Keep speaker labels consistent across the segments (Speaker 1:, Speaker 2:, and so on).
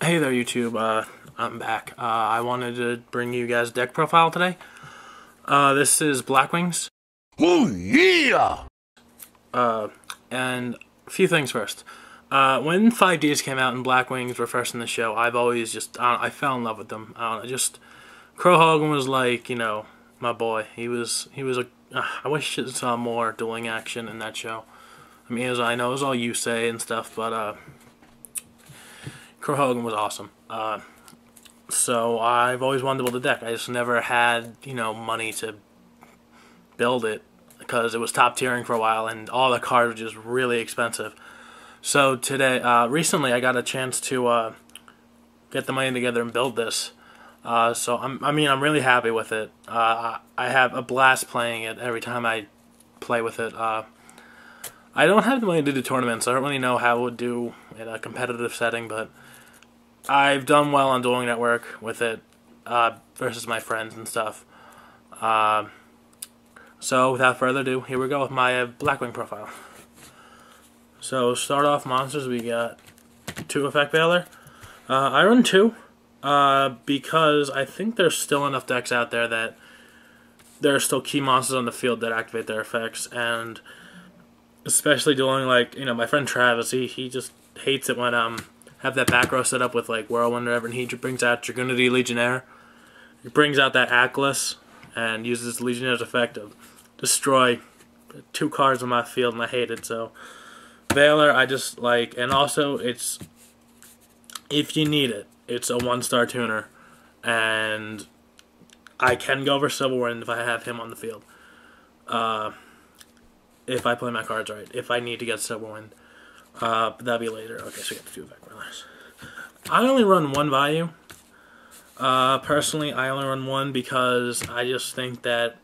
Speaker 1: Hey there, YouTube. I'm back. I wanted to bring you guys deck profile today. This is Blackwings.
Speaker 2: Oh yeah!
Speaker 1: And a few things first. When 5Ds came out and Blackwings were first in the show, I've always just, I fell in love with them. Crow Hogan was like, you know, my boy. He was I wish I saw more dueling action in that show. I mean, I know it was all you say and stuff, but, Crow Hogan was awesome. So I've always wanted to build a deck. I just never had, you know, money to build it because it was top tiering for a while and all the cards were just really expensive. So today, recently I got a chance to get the money together and build this. So I'm really happy with it. I have a blast playing it every time I play with it. I don't have the money to do tournaments. I don't really know how it would do in a competitive setting, but I've done well on Dueling Network with it versus my friends and stuff. So without further ado, here we go with my Blackwing profile. So start off monsters, we got 2 Effect Veiler. I run 2 because I think there's still enough decks out there that there are still key monsters on the field that activate their effects, and especially dueling, like, you know, my friend Travis, he just hates it when have that back row set up with like Whirlwind or whatever, and he brings out Dragunity Legionnaire. He brings out that Atlas and uses Legionnaire's effect to destroy 2 cards on my field, and I hate it. So Veiler I just like, and also it's, if you need it, it's a 1-star tuner, and I can go for Silverwind if I have him on the field. If I play my cards right, if I need to get Silverwind. But that'll be later. Okay, so we got the 2 Effect Veilers. I only run 1 Vayu. Personally, I only run 1 because I just think that,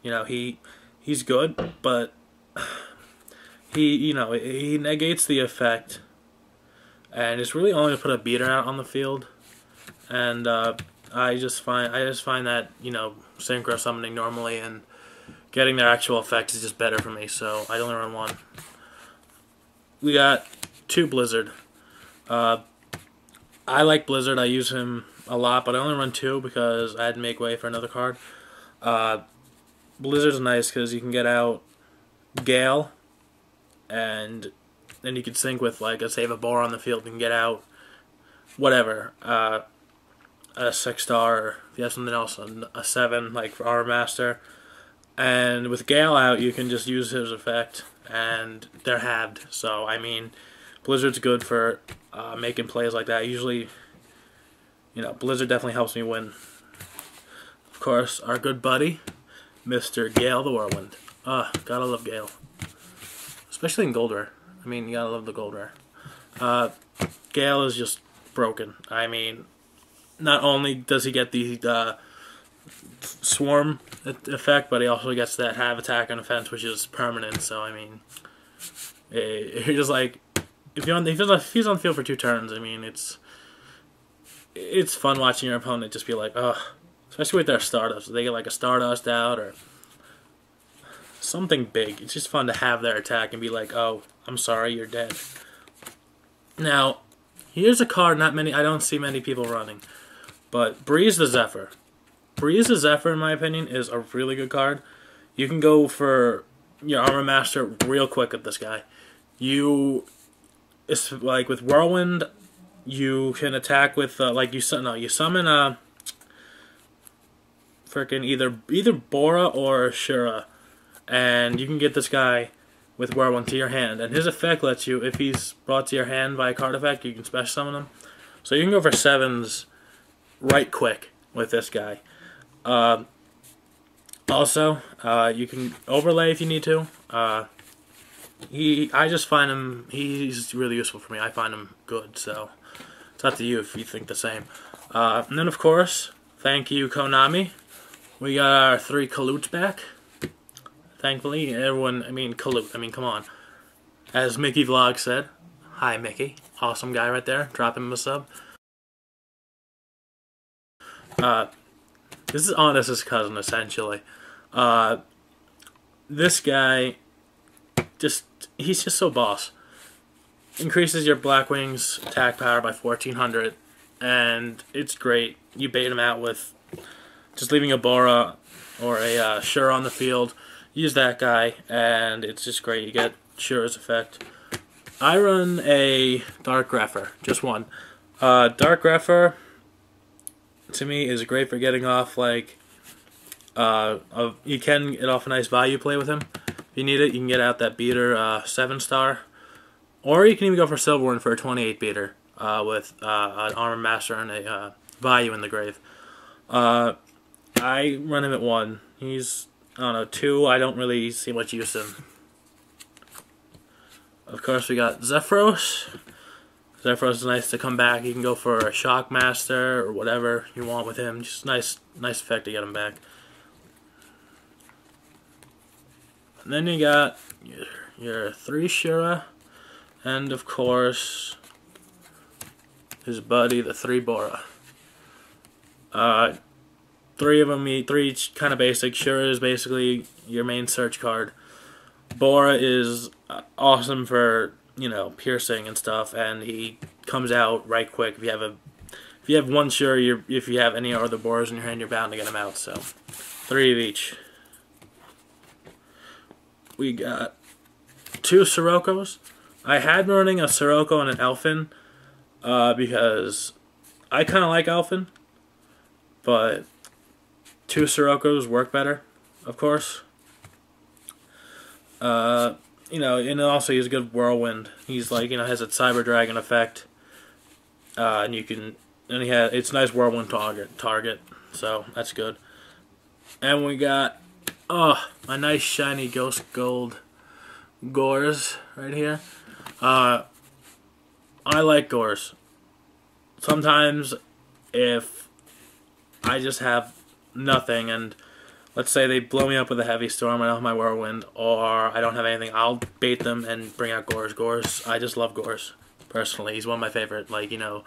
Speaker 1: you know, he's good, but he negates the effect, and it's really only to put a beater out on the field. And I just find that, you know, synchro summoning normally and getting their actual effect is just better for me. So I only run 1. We got 2 Blizzard. I like Blizzard. I use him a lot, but I only run 2 because I had to make way for another card. Blizzard's nice because you can get out Gale, and then you can sync with, like, a save a Bora on the field and get out whatever, a 6-star, or if you have something else, a 7, like for Armor Master. And with Gale out, you can just use his effect, and they're halved. So, I mean, Blizzard's good for making plays like that. Usually, you know, Blizzard definitely helps me win. Of course, our good buddy, Mr. Gale the Whirlwind. Gotta love Gale. Especially in Gold Rare. I mean, you gotta love the Gold Rare. Gale is just broken. I mean, not only does he get the swarm effect, but he also gets that half attack on offense, which is permanent. So I mean, you're just like, if he's on the field for 2 turns, I mean, it's fun watching your opponent just be like, ugh. Especially with their Stardust, they get like a Stardust out or something big. It's just fun to have their attack and be like, oh, I'm sorry, you're dead. Now, here's a card I don't see many people running, but Breeze the Zephyrr. Breeze the Zephyrr, in my opinion, is a really good card. You can go for your Armor Master real quick with this guy. It's like with Whirlwind, you can attack with you summon a freaking either Bora or Shura, and you can get this guy with Whirlwind to your hand, and his effect lets you, if he's brought to your hand by a card effect, you can special summon him. So you can go for 7s right quick with this guy. Also, you can overlay if you need to. I just find him, he's really useful for me. I find him good, so it's up to you if you think the same. And then, of course, thank you, Konami. We got our 3 Kaluts back. Thankfully, everyone, I mean, Kalut, I mean, come on. As Mikkivlogz said, hi, Mickey. Awesome guy right there. Dropping him a sub. This is Honest's cousin, essentially. This guy, he's just so boss. increases your Blackwing's attack power by 1400, and it's great. You bait them out with just leaving a Bora or a Shura on the field. Use that guy, and it's just great. You get Shura's effect. I run a Dark Grepher, just one. Dark Grepher, to me, is great for getting off, like, you can get off a nice Vayu play with him. If you need it, you can get out that beater 7-star. Or you can even go for Silver One for a 28 beater with an Armor Master and a Vayu in the grave. I run him at 1. He's, I don't know, 2, I don't really see much use in. Of course, we got Zephyros. Zephyros is nice to come back. You can go for a Shock Master or whatever you want with him. Just nice effect to get him back. And then you got your 3 Shura, and of course his buddy, the 3 Bora. 3 of them, 3 each kind of basic. Shura is basically your main search card. Bora is awesome for, you know, piercing and stuff, and he comes out right quick. If you have 1 Shura, if you have any other Boras in your hand, you're bound to get him out. So 3 of each. We got 2 Siroccos. I had been running a Sirocco and an Elfin because I kind of like Elfin, but 2 Siroccos work better, of course. You know, and also he's a good Whirlwind. He's like, you know, has a Cyber Dragon effect, and you can, and it's a nice Whirlwind target, so that's good. And we got, a nice shiny Ghost Gold Gorz right here. I like Gorz. Sometimes if I just have nothing, and let's say they blow me up with a heavy storm, I don't have my Whirlwind, or I don't have anything, I'll bait them and bring out Gorz. Gorz, I just love Gorz, personally. He's one of my favorite, like, you know,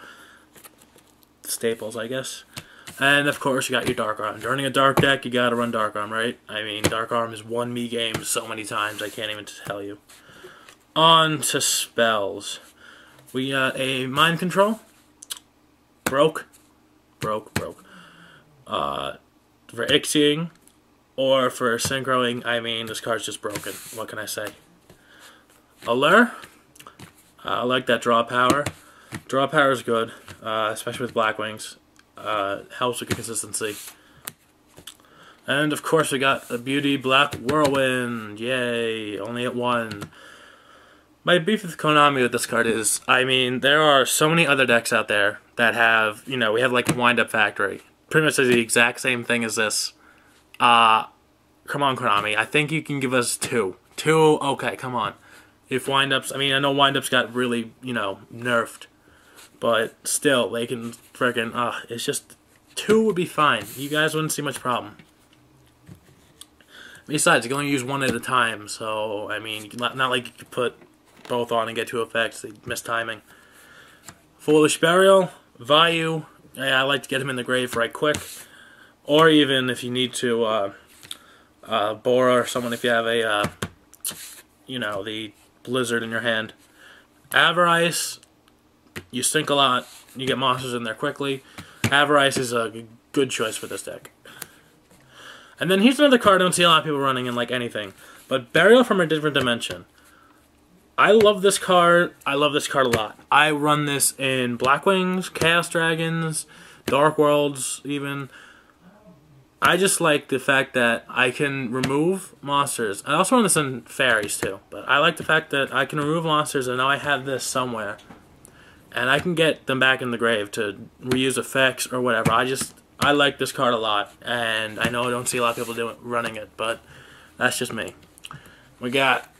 Speaker 1: staples, I guess. And, of course, you got your Dark Arm. Running a Dark deck, you gotta run Dark Arm, right? I mean, Dark Arm has won me games so many times, I can't even tell you. On to spells. We got a Mind Control. Broke. For Ixying, or for Synchroing, I mean, this card's just broken. What can I say? Allure. I like that draw power. Draw power is good, especially with Blackwings. Helps with consistency. And of course we got the beauty Black Whirlwind. Yay, only at 1. My beef with Konami with this card is, I mean, there are so many other decks out there that have, you know, we have like Wind Up Factory. Pretty much the exact same thing as this. Come on, Konami. I think you can give us 2. 2, okay, come on. If Wind Ups, I mean, I know Wind Ups got really, you know, nerfed. But still, they can frickin', it's just, 2 would be fine. You guys wouldn't see much problem. Besides, you can only use 1 at a time, so, I mean, not like you could put both on and get 2 effects. They miss timing. Foolish Burial, Vayu. I like to get him in the grave right quick. Or even if you need to, Bora or someone, if you have a, you know, the Blizzard in your hand. Avarice. You sink a lot, you get monsters in there quickly. Avarice is a good choice for this deck. And then here's another card I don't see a lot of people running in like anything. But Burial from a Different Dimension. I love this card. I love this card a lot. I run this in Blackwings, Chaos Dragons, Dark Worlds even. I just like the fact that I can remove monsters. I also run this in Fairies too. But I like the fact that I can remove monsters and now I have this somewhere. And I can get them back in the grave to reuse effects or whatever. I like this card a lot. And I know I don't see a lot of people running it, but that's just me. We got,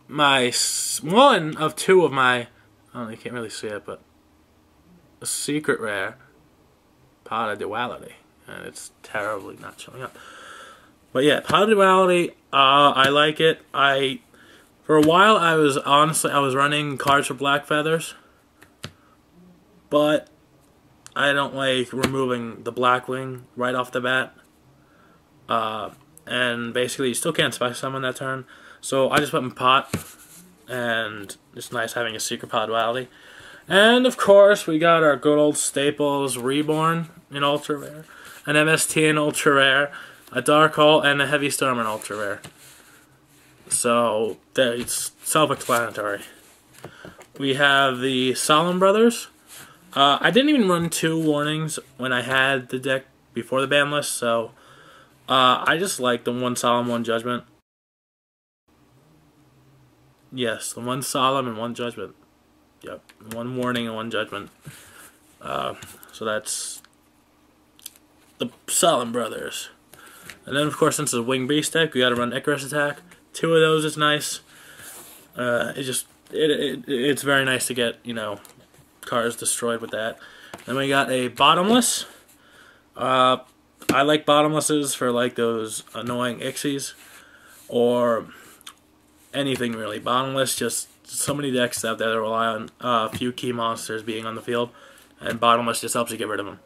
Speaker 1: my, 1 of 2 of my, I don't know, you can't really see it, but a secret rare, Pot of Duality. And it's terribly not showing up. But yeah, Pot of Duality, I like it. For a while, I was running cards for Black Feathers. But I don't like removing the Blackwing right off the bat. And basically, you still can't Spec Summon that turn. So I just put in Pot. and it's nice having a secret pod duality. And of course, we got our good old staples: Reborn in ultra rare, an MST in ultra rare, a Dark Hole, and a Heavy Storm in ultra rare. So it's self-explanatory. We have the Solemn Brothers. I didn't even run 2 warnings when I had the deck before the ban list, so I just like the 1 Solemn, 1 Judgment. Yes, the 1 Solemn and 1 Judgment. Yep, 1 Warning and 1 Judgment. So that's the Solemn Brothers. And then, of course, since it's a Wing Beast deck, we got to run Icarus Attack. 2 of those is nice. It's very nice to get, you know, cards destroyed with that. Then we got a Bottomless. I like Bottomlesses for like those annoying Ixies or anything really. Bottomless, just so many decks out there that rely on a few key monsters being on the field, and Bottomless just helps you get rid of them.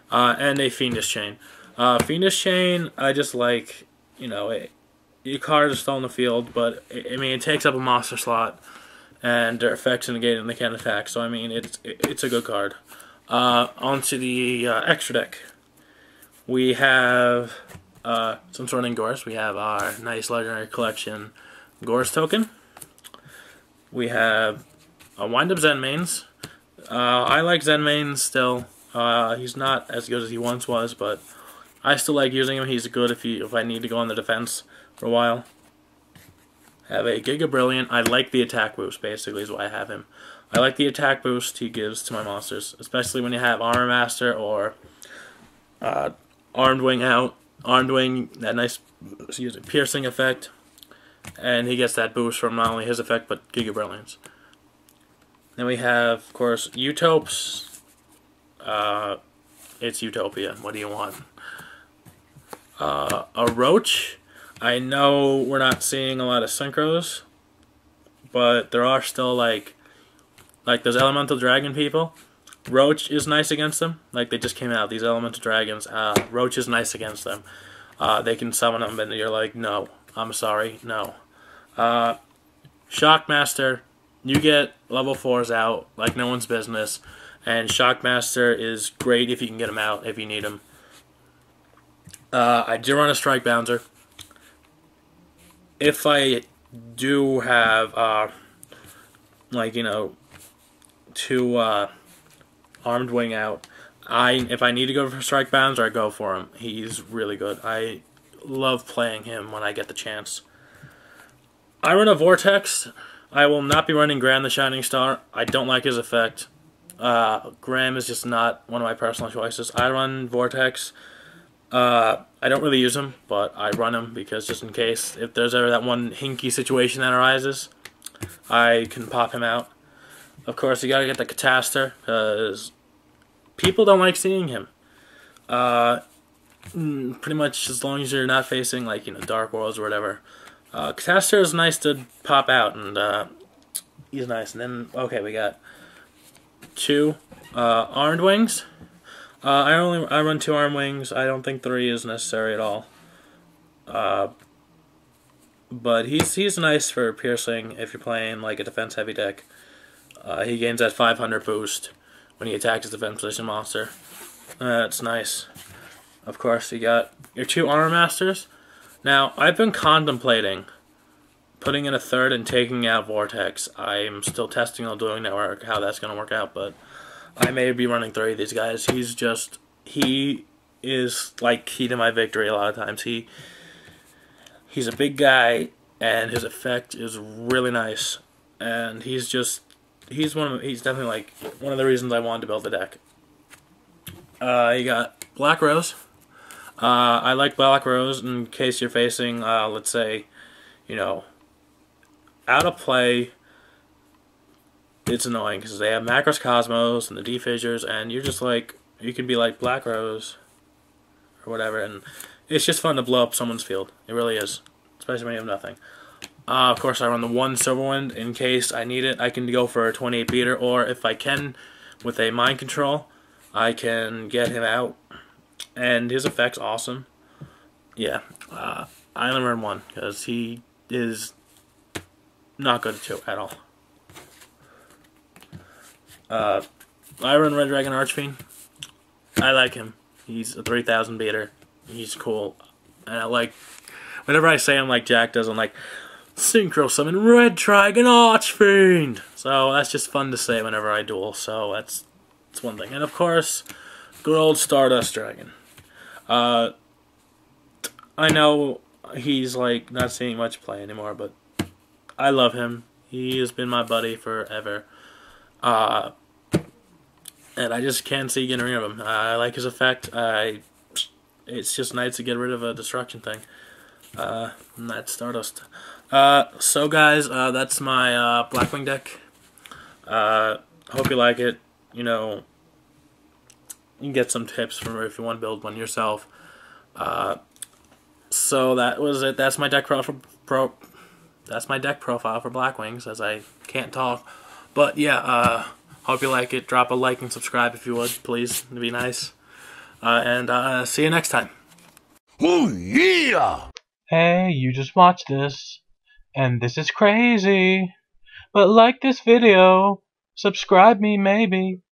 Speaker 1: And a Fiendish Chain. Fiendish Chain, I just like, you know, your cards are still in the field, but I mean, it takes up a monster slot, and their effects negate and they can't attack. So I mean, it's a good card. Onto the extra deck. We have some sorting Gorz. We have our nice Legendary Collection Gorz token. We have a Wind-Up Zenmaines. I like Zenmaines still. He's not as good as he once was, but I still like using him. He's good if I need to go on the defense for a while. Have a Giga Brilliant. I like the attack boost, basically, is why I have him. I like the attack boost he gives to my monsters, especially when you have Armor Master or Armed Wing out. Armed Wing, that nice piercing effect, and he gets that boost from not only his effect, but Giga Brilliance. Then we have, of course, Utopes. It's Utopia. What do you want? A Roach. I know we're not seeing a lot of synchros, but there are still like those Elemental Dragon people. Roach is nice against them. Like, they just came out, these Elemental Dragons. Roach is nice against them. They can summon them, and you're like, no, I'm sorry, no. Shockmaster, you get level 4s out like no one's business, and Shockmaster is great if you can get him out, if you need him. I do run a Strike Bouncer. If I do have, like, you know, 2 Armed Wing out, if I need to go for Strike Bouncer, I go for him. He's really good. I love playing him when I get the chance. I run a Vortex. I will not be running Graham the Shining Star. I don't like his effect. Graham is just not one of my personal choices. I run Vortex. I don't really use him, but I run him because just in case, if there's ever that one hinky situation that arises, I can pop him out. Of course, you gotta get the Catastor, because people don't like seeing him. Pretty much as long as you're not facing, like, you know, Dark Worlds or whatever. Catastor is nice to pop out, and he's nice. And then, okay, we got 2 Armed Wings. I run 2 Armed Wings. I don't think 3 is necessary at all. But he's nice for piercing if you're playing like a defense heavy deck. He gains that 500 boost when he attacks his defense position monster. That's nice. Of course, you got your 2 Armor Masters. Now, I've been contemplating putting in a 3rd and taking out Vortex. I'm still testing on Dueling Network how that's going to work out, but I may be running 3 of these guys. He is like key to my victory a lot of times. He's a big guy, and his effect is really nice. And he's definitely like one of the reasons I wanted to build the deck. You got Black Rose. I like Black Rose in case you're facing, let's say, you know, out of play. It's annoying because they have Macros Cosmos and the D-Fissures, and you're just like, you can be like Black Rose or whatever, and it's just fun to blow up someone's field. It really is, especially when you have nothing. Of course, I run the 1 Silverwind in case I need it. I can go for a 28 beater, or if I can, with a Mind Control, I can get him out, and his effect's awesome. Yeah, I only run 1 because he is not good at all. I run Red Dragon Archfiend. I like him. He's a 3000 beater. He's cool. And I like, whenever I say him like Jack does, I'm like, Synchro Summon Red Dragon Archfiend! So that's just fun to say whenever I duel, so that's one thing. And of course, good old Stardust Dragon. I know he's like not seeing much play anymore, but I love him. He has been my buddy forever. And I just can't see getting rid of him. I like his effect. It's just nice to get rid of a destruction thing. And that's Stardust. So guys, that's my Blackwing deck. Hope you like it. You know, you can get some tips from if you want to build one yourself. So that was it. That's my deck that's my deck profile for Blackwings, as I can't talk. But yeah, hope you like it. Drop a like and subscribe if you would, please. It'd be nice. And see you next time.
Speaker 2: Oh yeah!
Speaker 3: Hey, you just watched this, and this is crazy. But like this video, subscribe me maybe.